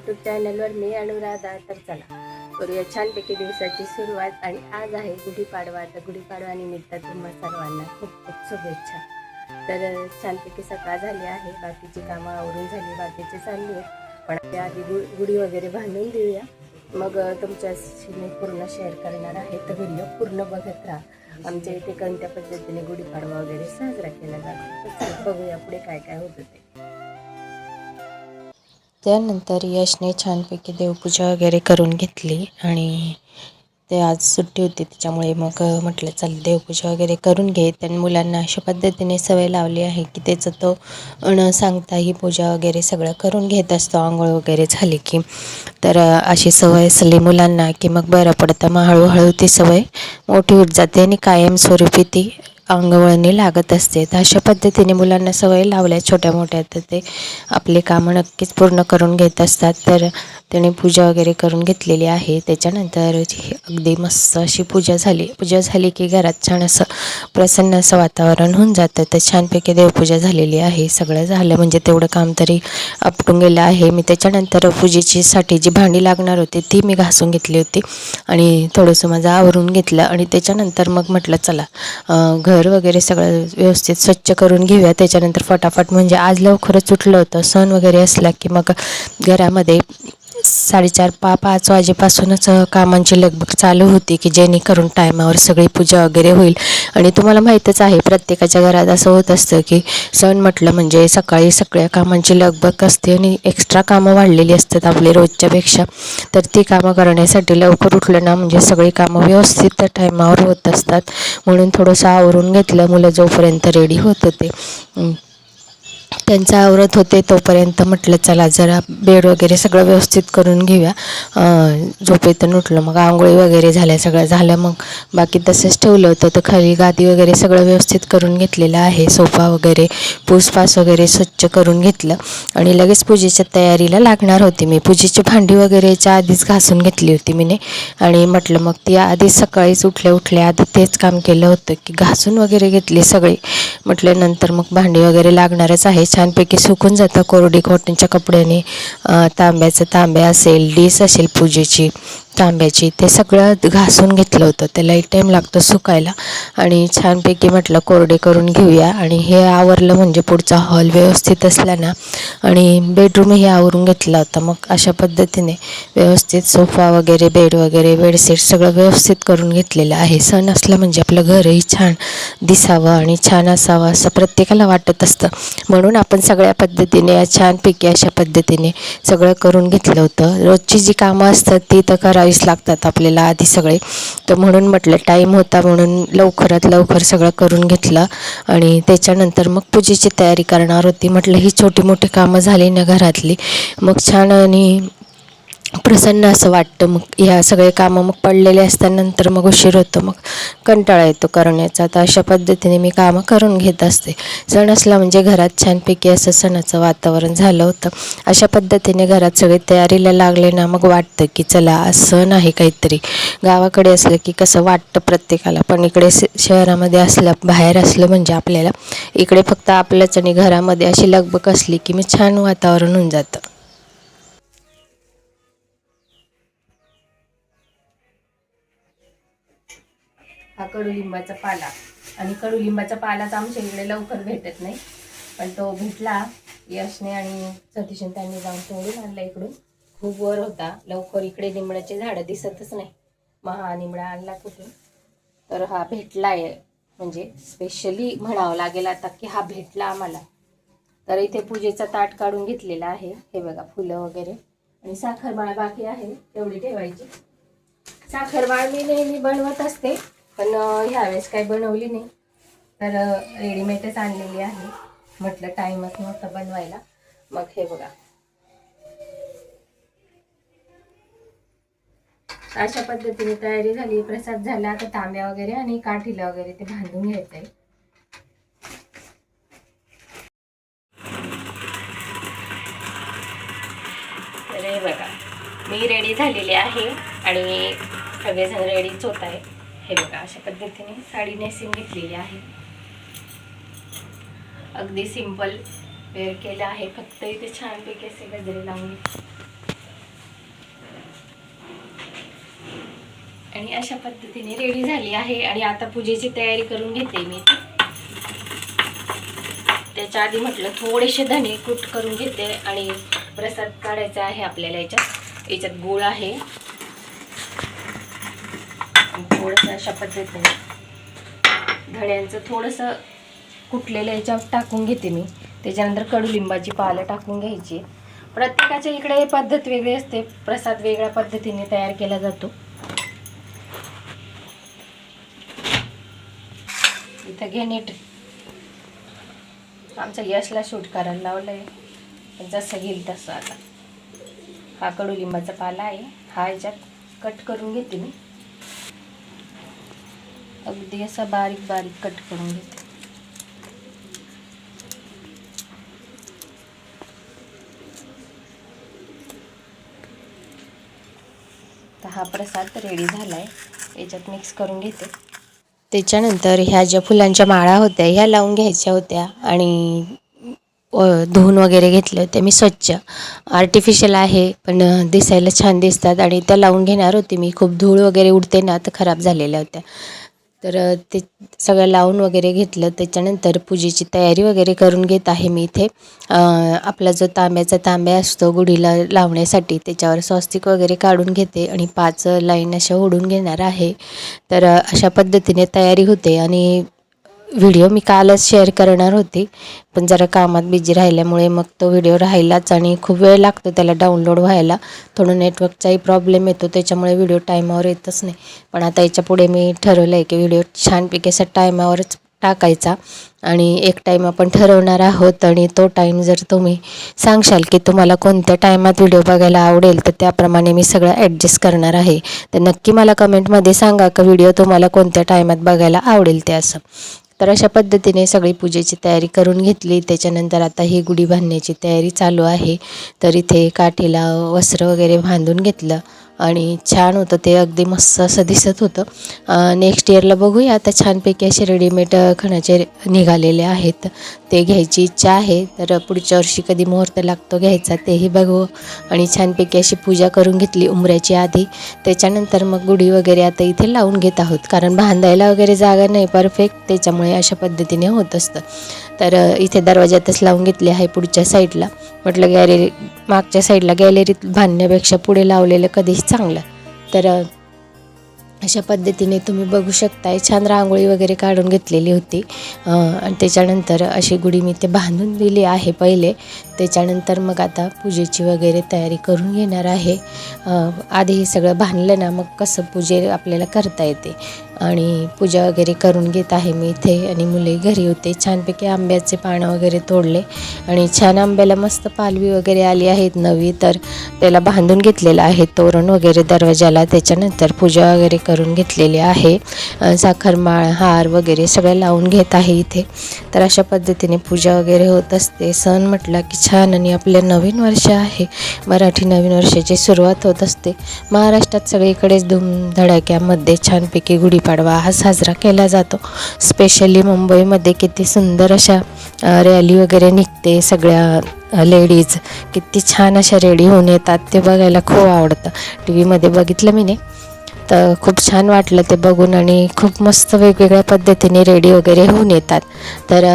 YouTube चॅनलवर मी अनुराधा. तर चला करूया छानपैकी दिवसाची सुरुवात. आणि आज आहे गुढीपाडवा. तर गुढीपाडवा निमित्त तुम्हा सर्वांना खूप खूप शुभेच्छा. तर छानपैकी सकाळ झाली आहे, बाकीची कामं आवरून झाली, बाकीचे चालली आहेत. पण त्या आधी गुढी वगैरे बांधून देऊया, मग तुमच्याशी मी पूर्ण शेअर करणार आहे. तर व्हिडिओ पूर्ण बघत राहा. आमच्या इथे कोणत्या पद्धतीने गुढीपाडवा वगैरे साजरा केला जातो. तर चला बघूया पुढे काय काय होतं ते. त्यानंतर यशने छानपैकी देवपूजा वगैरे करून घेतली आणि ते आज सुट्टी होती त्याच्यामुळे मग म्हटलं चल देवपूजा वगैरे करून घे. त्यांनी मुलांना अशा पद्धतीने सवय लावली आहे की त्याचं तो न सांगता ही पूजा वगैरे सगळं करून घेत असतो. आंघोळ वगैरे झाली की तर अशी सवय असली मुलांना की मग बरं पडतं. मग हळूहळू ती सवय मोठी होत जाते आणि कायमस्वरूपी ती अंगवळणी लागत असते. तर अशा पद्धतीने मुलांना सवय लावल्या छोट्या मोठ्या तर ते आपले कामं नक्कीच पूर्ण करून घेत असतात. तर त्याने पूजा वगैरे करून घेतलेली आहे. त्याच्यानंतर अगदी मस्त अशी पूजा झाली की घरात छान असं प्रसन्न असं वातावरण होऊन जातं. तर छानपैकी देवपूजा झालेली आहे. सगळं झालं म्हणजे तेवढं काम तरी आपटून गेलं आहे. मी त्याच्यानंतर पूजेची साठी जी भांडी लागणार होती ती मी घासून घेतली होती आणि थोडंसं माझं आवरून घेतलं. आणि त्याच्यानंतर मग म्हटलं चला घर वगैरे सगळं व्यवस्थित स्वच्छ करून घेऊया. त्याच्यानंतर फटाफट म्हणजे आज लवकरच उठलं होतं. सण वगैरे असला की मग घरामध्ये 4:30-5 वाजेपासूनच कामांची लगबग चालू होती की जेणेकरून टायमावर सगळी पूजा वगैरे होईल. आणि तुम्हाला माहीतच आहे प्रत्येकाच्या घरात असं होत असतं की सण म्हटलं म्हणजे सकाळी सगळ्या कामांची लगबग असते आणि एक्स्ट्रा कामं वाढलेली असतात आपले रोजच्यापेक्षा. तर ती कामं करण्यासाठी लवकर उठलं ना म्हणजे सगळी कामं व्यवस्थित टायमावर होत असतात. म्हणून थोडंसं आवरून घेतलं. मुलं जोपर्यंत रेडी होत होते त्यांचं आवरत होते तोपर्यंत म्हटलं चला जरा बेड वगैरे सगळं व्यवस्थित करून घेऊया. झोपेतून उठलं मग आंघोळी वगैरे झाल्या, सगळं झालं. मग बाकी तसंच ठेवलं होतं. तर खाली गादी वगैरे सगळं व्यवस्थित करून घेतलेलं आहे. सोफा वगैरे पूसपास वगैरे स्वच्छ करून घेतलं आणि लगेच पूजेच्या तयारीला लागणार होती. मी पूजेची भांडी वगैरेच्या आधीच घासून घेतली होती मीने. आणि म्हटलं मग ती आधीच सकाळीच उठल्या आधी तेच काम केलं होतं की घासून वगैरे घेतली सगळी. म्हटलं नंतर मग भांडी वगैरे लागणारच आहे. छानपैकी सुकून जातं कोरडी कॉटनच्या कपड्याने. तांब्या असेल, डिश असेल पूजेची तांब्याची, ते सगळं घासून घेतलं होतं. त्यालाही टाईम लागतो सुकायला. आणि छानपैकी म्हटलं कोरडे करून घेऊया. आणि हे आवरलं म्हणजे पुढचा हॉल व्यवस्थित असला ना आणि बेडरूमही आवरून घेतला होता. मग अशा पद्धतीने व्यवस्थित सोफा वगैरे बेड वगैरे बेडशीट सगळं व्यवस्थित करून घेतलेलं आहे. सण असला म्हणजे आपलं घरही छान दिसावं आणि छान असावं असं प्रत्येकाला वाटत असतं. म्हणून आपण सगळ्या पद्धतीने छानपैकी अशा पद्धतीने सगळं करून घेतलं होतं. रोजची जी कामं असतात ती तर करावीच लागतात आपल्याला आधी सगळे. तर म्हणून म्हटलं टाईम होता म्हणून लवकरात लवकर सगळं करून घेतलं. आणि त्याच्यानंतर मग पूजेची तयारी करणार होती. म्हटलं ही छोटी मोठी कामं झाली ना घरातली मग छान आणि प्रसन्न असं वाटतं. मग ह्या सगळे कामं मग पडलेले असल्यानंतर मग उशीर होतो, मग कंटाळा येतो करण्याचा. तर अशा पद्धतीने मी कामं करून घेत असते. सण असला म्हणजे घरात छानपैकी असं सणाचं वातावरण झालं होतं. अशा पद्धतीने घरात सगळे तयारीला लागले ना मग वाटतं की चला आज सण आहे काहीतरी. गावाकडे असलं की कसं वाटतं प्रत्येकाला, पण इकडे शहरामध्ये असलं बाहेर असलं म्हणजे आपल्याला इकडे फक्त आपलंच आणि घरामध्ये अशी लगबग असली की मी छान वातावरण होऊन जातं. हा कडुलिंबाचा पाला. आणि कडुलिंबाचा पाला तर आमच्या इकडे लवकर भेटत नाही, पण तो भेटला. यशने आणि सतीशने त्यांनी जाऊन तोडून आणला इकडून. खूप वर होता, लवकर इकडे निंबळाचे झाडं दिसतच नाही. मग निंबळा आणला कुठून, तर हा भेटलाय. म्हणजे स्पेशली म्हणावं लागेल आता की हा भेटला आम्हाला. तर इथे पूजेचा ताट काढून घेतलेला आहे. हे बघा फुलं वगैरे आणि साखरमाळ बाकी आहे तेवढी ठेवायची. साखरमाळ मी नेहमी बनवत असते, पण ह्यावेळेस काही बनवली नाही. तर रेडीमेडच आणलेली आहे. म्हटलं टाईमच नव्हता बनवायला. मग हे बघा अशा पद्धतीने तयारी झाली. प्रसाद झाला. आता तांब्या वगैरे आणि काठीला वगैरे ते बांधून घ्यायचंय. तर हे बघा मी रेडी झालेली आहे आणि सगळेजण रेडीच होत आहे. हे बघा अशा पद्धतीने साडी नेसून घेतलेली आहे. अगदी सिंपल वेअर केलं आहे. फक्त इथे छानपैकी असे गजरे लावून आणि अशा पद्धतीने रेडी झाली आहे आणि आता पूजेची तयारी करून घेते मी. त्याच्या आधी म्हटलं थोडेसे धणे कूट करून घेते आणि प्रसाद काढायचा आहे आपल्याला. याच्यात गुळ आहे, थोडंसं अशा पद्धतीने धण्यांचं थोडंसं कुटलेलं याच्यावर टाकून घेते मी. त्याच्यानंतर कडुलिंबाची पालं टाकून घ्यायची. प्रत्येकाच्या इकडे पद्धत वेगळी असते, प्रसाद वेगळ्या पद्धतीने तयार केला जातो. इथं घे नीट. आमच्या यशला शूट करायला लावलंय, जसं घेईल तसं. आता हा कडुलिंबाचा पाला आहे, हा याच्यात कट करून घेते मी. अगदी असा बारीक बारीक कट करून घेते. तर हा प्रसाद रेडी झालाय, याच्यात मिक्स करून घेते. त्याच्यानंतर ह्या ज्या फुलांच्या माळा होत्या ह्या लावून घ्यायच्या होत्या आणि धुवून वगैरे घेतले होते मी स्वच्छ. आर्टिफिशियल आहे पण दिसायला छान दिसतात आणि त्या लावून घेणार होती मी. खूप धूळ वगैरे उडते ना, तर खराब झालेल्या होत्या. तर ते सगळं लावून वगैरे घेतलं. त्याच्यानंतर पूजेची तयारी वगैरे करून घेत आहे मी इथे. आपला जो तांब्या असतो गुढीला लावण्यासाठी, त्याच्यावर स्वस्तिक वगैरे काढून घेते आणि 5 लाईन अशा ओढून घेणार आहे. तर अशा पद्धतीने तयारी होते आणि व्हिडिओ मी कालच शेअर करणार होती, पण जरा कामात बिझी राहिल्यामुळे मग तो व्हिडिओ राहिलाच आणि खूप वेळ लागतो त्याला डाउनलोड व्हायला. थोडं नेटवर्कचाही प्रॉब्लेम येतो, त्याच्यामुळे व्हिडिओ टायमावर येतच नाही. पण आता याच्या पुढे मी ठरवलं आहे की व्हिडिओ छानपैकी असा टायमावरच टाकायचा आणि एक टाईम आपण ठरवणार आहोत. आणि तो टाईम जर तुम्ही सांगशाल की तुम्हाला कोणत्या टायमात व्हिडिओ बघायला आवडेल, तर त्याप्रमाणे मी सगळं ॲडजस्ट करणार आहे. तर नक्की मला कमेंटमध्ये सांगा का व्हिडिओ तुम्हाला कोणत्या टायमात बघायला आवडेल ते असं. तर अशा पद्धतीने सगळी पूजेची तयारी करून घेतली. त्याच्यानंतर आता ही गुढी बांधण्याची तयारी चालू आहे. तर इथे काठीला वस्त्र वगैरे बांधून घेतलं आणि छान होतं ते, अगदी मस्त असं दिसत होतं. नेक्स्ट इयरला बघूया. आता छानपैकी असे रेडीमेड खणाचे निघालेले आहेत, ते घ्यायची इच्छा आहे. तर पुढच्या वर्षी कधी मुहूर्त लागतो घ्यायचा तेही बघू. आणि छानपैकी अशी पूजा करून घेतली उंबऱ्याची आधी. त्याच्यानंतर मग गुढी वगैरे आता इथे लावून घेत आहोत, कारण बांधायला वगैरे जागा नाही परफेक्ट, त्याच्यामुळे अशा पद्धतीने होत असतं. तर इथे दरवाजातच लावून घेतली आहे पुढच्या साईडला. म्हटलं मागच्या साईडला गॅलरीत बांधण्यापेक्षा पुढे लावलेलं कधीच चांगलं. तर अशा पद्धतीने तुम्ही बघू शकताय, छान रांगोळी वगैरे काढून घेतलेली होती. आणि त्याच्यानंतर अशी गुढी मी ते बांधून दिली आहे पहिले. त्याच्यानंतर मग आता पूजेची वगैरे तयारी करून घेणार आहे. आधी हे सगळं बांधलं ना, मग कसं पूजे आपल्याला करता येते. आणि पूजा वगैरे करून घेत आहे मी इथे. आणि मुले घरी होते. छानपैकी आंब्याचे पानं वगैरे तोडले आणि छान आंब्याला मस्त पालवी वगैरे आली आहेत नवी, तर त्याला बांधून घेतलेलं आहे तोरण वगैरे दरवाजाला. त्याच्यानंतर पूजा वगैरे करून घेतलेली आहे. साखरमाळ, हार वगैरे सगळं लावून घेत आहे इथे. तर अशा पद्धतीने पूजा वगैरे होत असते. सण म्हटला की छान, आणि आपलं नवीन वर्ष आहे, मराठी नवीन वर्षाची सुरुवात होत असते. महाराष्ट्रात सगळीकडेच धूमधडाक्यामध्ये छानपैकी गुढीपाडवा हा साजरा केला जातो. स्पेशली मुंबईमध्ये किती सुंदर अशा रॅली वगैरे निघते. सगळ्या लेडीज किती छान अशा रेडी होऊन येतात, ते बघायला खूप आवडतं. टी व्हीमध्ये बघितलं मी ने, तर खूप छान वाटलं ते बघून. आणि खूप मस्त वेगवेगळ्या पद्धतीने रेडी वगैरे होऊन येतात. तर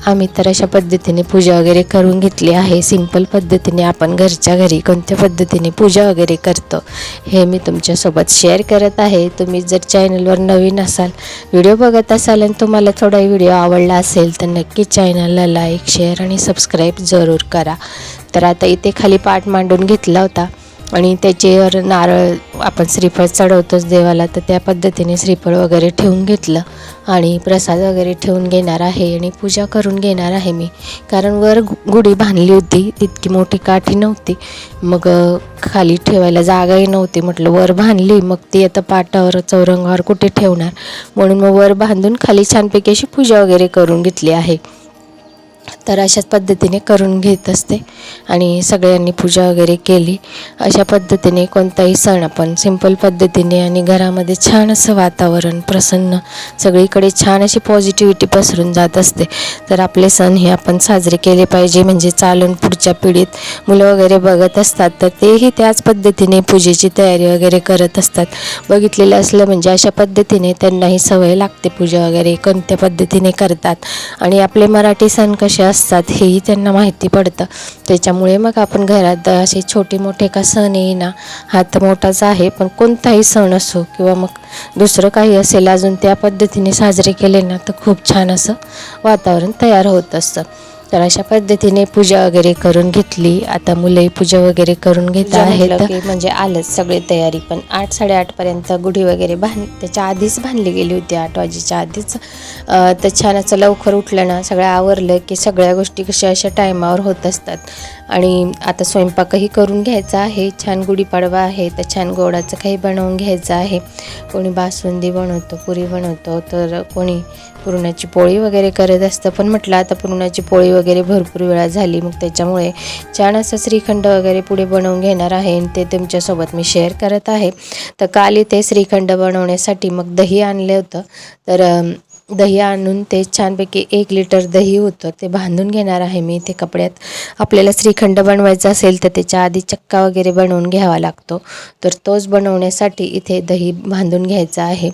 आम्ही तर अशा पद्धतीने पूजा वगैरे करून घेतली आहे. सिंपल पद्धतीने आपण घरच्या घरी कोणत्या पद्धतीने पूजा वगैरे करतो हे मी तुमच्यासोबत शेअर करत आहे. तुम्ही जर चॅनलवर नवीन असाल, व्हिडिओ बघत असाल आणि तुम्हाला थोडाही व्हिडिओ आवडला असेल, तर नक्की चॅनलला लाईक, शेअर आणि सबस्क्राईब जरूर करा. तर आता इथे खाली पाट मांडून घेतला होता आणि त्याच्यावर नारळ, आपण श्रीफळ चढवतोच देवाला, तर त्या पद्धतीने श्रीफळ वगैरे ठेवून घेतलं आणि प्रसाद वगैरे ठेवून घेणार आहे आणि पूजा करून घेणार आहे मी. कारण वर गुढी बांधली होती, तितकी मोठी काठी नव्हती, मग खाली ठेवायला जागाही नव्हती. म्हटलं वर बांधली, मग ती आता पाटावर चौरंगावर कुठे ठेवणार, म्हणून मग वर बांधून खाली छानपैकी अशी पूजा वगैरे करून घेतली आहे. तर अशाच पद्धतीने करून घेत असते आणि सगळ्यांनी पूजा वगैरे केली. अशा पद्धतीने कोणताही सण आपण सिंपल पद्धतीने आणि घरामध्ये छान असं वातावरण प्रसन्न, सगळीकडे छान अशी पॉझिटिव्हिटी पसरून जात असते. तर आपले सण हे आपण साजरे केले पाहिजे, म्हणजे चालून पुढच्या पुढच्या पिढीत मुलं वगैरे बघत असतात तर तेही त्याच पद्धतीने पूजेची तयारी वगैरे करत असतात. बघितलेलं असलं म्हणजे अशा पद्धतीने त्यांनाही सवय लागते पूजा वगैरे कोणत्या पद्धतीने करतात आणि आपले मराठी सण कसे असतात हेही त्यांना माहिती पडतं. त्याच्यामुळे मग आपण घरात असे छोटे मोठे का सण येईना हा तर मोठाच आहे, पण कोणताही सण असो किंवा मग दुसरं काही असेल अजून त्या पद्धतीने साजरे केले ना तर खूप छान असं वातावरण तयार होत असतं. तर अशा पद्धतीने पूजा वगैरे करून घेतली. आता मुलंही पूजा वगैरे करून घेत आहेत की म्हणजे आलंच सगळी तयारी. पण 8-8:30पर्यंत गुढी वगैरे त्याच्या आधीच बांधली गेली होती, 8 वाजेच्या आधीच. तर छान असं लवकर उठलं ना सगळं आवरलं की सगळ्या गोष्टी कशा अशा टायमावर होत असतात. आणि आता स्वयंपाकही करून घ्यायचा आहे. छान गुढीपाडवा आहे तर छान गोडाचं काही बनवून घ्यायचं आहे. कोणी बासुंदी बनवतो, पुरी बनवतो, तर कोणी पुरणाची पोळी वगैरे करत असतं. पण म्हटलं आता पुरणाची पोळी वगैरे भरपूर वेळा झाली, मग त्याच्यामुळे छान असं श्रीखंड वगैरे पुढे बनवून घेणार आहे आणि ते तुमच्यासोबत मी शेअर करत आहे. तर काल इथे श्रीखंड बनवण्यासाठी मग दही आणलं होतं. तर दही आणून ते छानपैकी 1 लिटर दही होतं ते बांधून घेणार आहे मी इथे कपड्यात. आपल्याला श्रीखंड बनवायचा असेल तर त्याच्या आधी चक्का वगैरे बनवून घ्यावा लागतो, तर तोच बनवण्यासाठी इथे दही बांधून घ्यायचा आहे.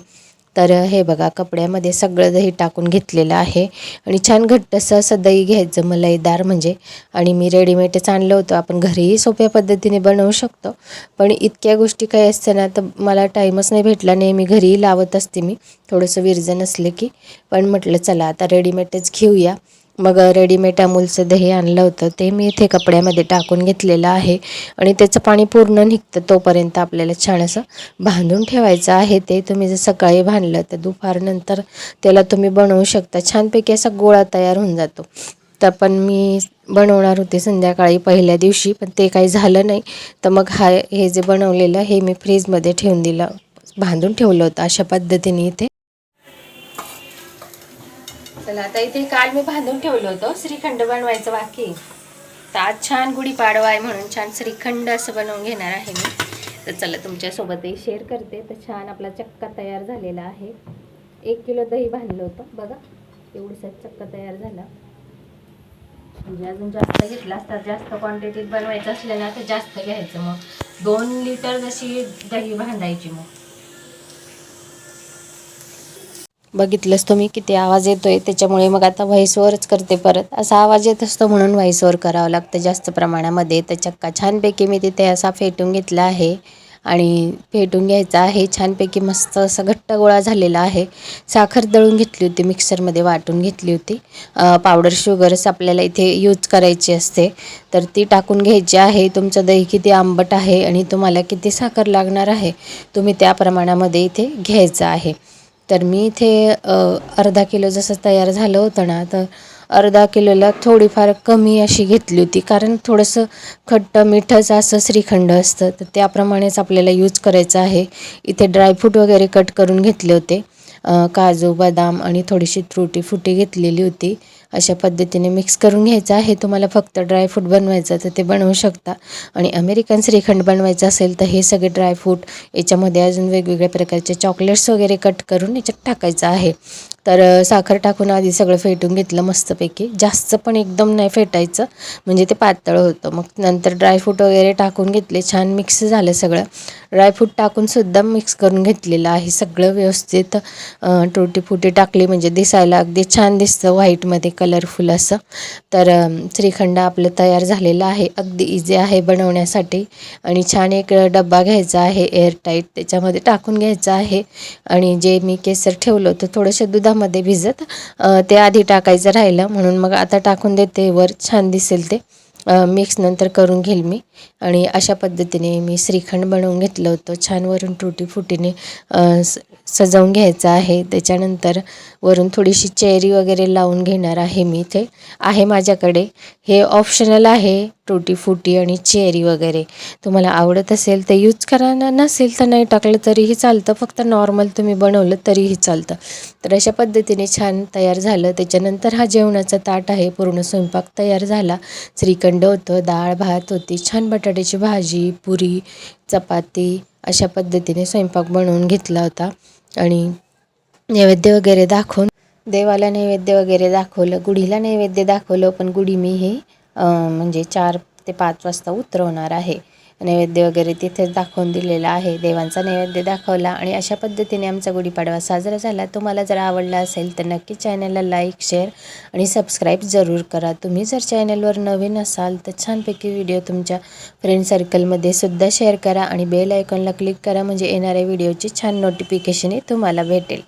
तर हे बघा कपड्यामध्ये सगळं दही टाकून घेतलेलं आहे आणि छान घट्टसं असं दही घ्यायचं मलईदार म्हणजे. आणि मी रेडीमेडच आणलं होतं, आपण घरीही सोप्या पद्धतीने बनवू शकतो. पण इतक्या गोष्टी काही असते ना तर मला टाईमच नाही भेटला. नेहमी घरीही लावत असते मी थोडंसं विरजण असले की. पण म्हटलं चला आता रेडीमेडच घेऊया. मग रेडीमेड अमूलचं दही आणलं होतं ते मी इथे कपड्यामध्ये टाकून घेतलेलं आहे आणि त्याचं पाणी पूर्ण निघतं तोपर्यंत आपल्याला छान असं बांधून ठेवायचं आहे. ते तुम्ही जर सकाळी बांधलं तर दुपारनंतर त्याला तुम्ही बनवू शकता. छानपैकी असा गोळा तयार होऊन जातो. तर पण मी बनवणार होते संध्याकाळी पहिल्या दिवशी, पण ते काही झालं नाही. तर मग हे जे बनवलेलं हे मी फ्रीजमध्ये ठेवून दिलं, बांधून ठेवलं होतं अशा पद्धतीने इथे. चला आता इथे काल मी बांधून ठेवलं होतं श्रीखंड बनवायचं बाकी. तर आज छान गुढीपाडवा आहे म्हणून छान श्रीखंड असं बनवून घेणार आहे मी. तर चला तुमच्यासोबतही शेअर करते. तर छान आपला चक्का तयार झालेला आहे. 1 किलो दही बांधलं होतं बघा, एवढासा चक्का तयार झाला. म्हणजे अजून जास्त घेतला असता, जास्त क्वांटिटीत बनवायचं असलं ना तर जास्त घ्यायचं. मग 2 लिटर जशी दही बांधायची. मग बघितलंच तुम्ही किती आवाज येतोय, त्याच्यामुळे मग आता व्हॉइसओव्हरच करते परत. असा आवाज येत असतो म्हणून व्हॉइसओव्हर करावं लागतं जास्त प्रमाणामध्ये. तर चक्का छानपैकी मी तिथे असा फेटून घेतला आहे आणि फेटून घ्यायचा आहे. छानपैकी मस्त असा घट्ट गोळा झालेला आहे. साखर दळून घेतली होती, मिक्सरमध्ये वाटून घेतली होती. पावडर शुगरच आपल्याला इथे यूज करायची असते, तर ती टाकून घ्यायची आहे. तुमचं दही किती आंबट आहे आणि तुम्हाला किती साखर लागणार आहे तुम्ही त्या प्रमाणामध्ये इथे घ्यायचं आहे. तर मी इथे अर्धा किलो जसं तयार झालं होतं ना, तर अर्धा किलोला थोडीफार कमी अशी घेतली होती, कारण थोडंसं खट्ट मिठंच असं श्रीखंड असतं, तर त्याप्रमाणेच आपल्याला यूज करायचं आहे. इथे ड्रायफ्रूट वगैरे कट करून घेतले होते, काजू बदाम आणि थोडीशी तुटी फुटी घेतलेली होती. अशा पद्धतीने मिक्स करून घ्यायचं आहे. तुम्हाला फक्त ड्रायफ्रूट बनवायचं तर ते बनवू शकता आणि अमेरिकन श्रीखंड बनवायचं असेल तर हे सगळे ड्रायफ्रूट याच्यामध्ये अजून वेगवेगळ्या प्रकारचे चॉकलेट्स वगैरे कट करून याच्यात टाकायचं आहे. तर साखर टाकून आधी सगळं फेटून घेतलं मस्तपैकी. जास्त पण एकदम नाही फेटायचं म्हणजे ते पातळ होतं. मग नंतर ड्रायफ्रूट वगैरे टाकून घेतले, छान मिक्स झालं सगळं. ड्रायफ्रूट टाकूनसुद्धा मिक्स करून घेतलेलं आहे सगळं व्यवस्थित. तुटी फुटी टाकली म्हणजे दिसायला अगदी छान दिसतं व्हाईटमध्ये कलरफुल असं. तर श्रीखंड आपलं तयार झालेलं आहे. अगदी इझी आहे बनवण्यासाठी आणि छान एक डब्बा घ्यायचा आहे एअरटाईट, त्याच्यामध्ये टाकून घ्यायचं आहे. आणि जे मी केसर ठेवलं होतं थोडंसं दुधामध्ये भिजत, ते आधी टाकायचं राहिलं म्हणून मग आता टाकून देते. वर छान दिसेल ते मिक्स नंतर करून घेईल मी. आणि अशा पद्धतीने मी श्रीखंड बनवून घेतलं होतं. छान वरून तुटी फुटीने सजवून घ्यायचं आहे. त्याच्यानंतर वरून थोडीशी चेरी वगैरे लावून घेणार आहे मी. इथे आहे माझ्याकडे, हे ऑप्शनल आहे, तुटी फुटी आणि चेरी वगैरे. तुम्हाला आवडत असेल तर यूज करा, नसेल तर नाही टाकलं तरीही चालतं, फक्त नॉर्मल तुम्ही बनवलं तरीही चालतं. तर अशा पद्धतीने छान तयार झालं. त्याच्यानंतर हा जेवणाचा ताट आहे. पूर्ण स्वयंपाक तयार झाला. श्रीखंड होतं, डाळ भात होती, छान बटाट्याची भाजी, पुरी, चपाती, अशा पद्धतीने स्वयंपाक बनवून घेतला होता. आणि नैवेद्य वगैरे दाखवून देवाला नैवेद्य वगैरे दाखवलं, गुढीला नैवेद्य दाखवलं. पण गुढी मी हे म्हणजे 4 ते 5 वाजता उतरवणार आहे. नैवेद्य वगैरे तिथेच दाखवून दिलेला आहे. देवांचा नैवेद्य दाखवला आणि अशा पद्धतीने आमचा गुढीपाडवा साजरा झाला. तुम्हाला जर आवडला असेल तर नक्की चॅनलला लाईक, शेअर आणि सबस्क्राईब जरूर करा. तुम्ही जर चॅनलवर नवीन असाल तर छानपैकी व्हिडिओ तुमच्या फ्रेंड सर्कलमध्ये सुद्धा शेअर करा आणि बेल आयकॉनला क्लिक करा म्हणजे येणाऱ्या व्हिडिओची छान नोटिफिकेशनही तुम्हाला भेटेल.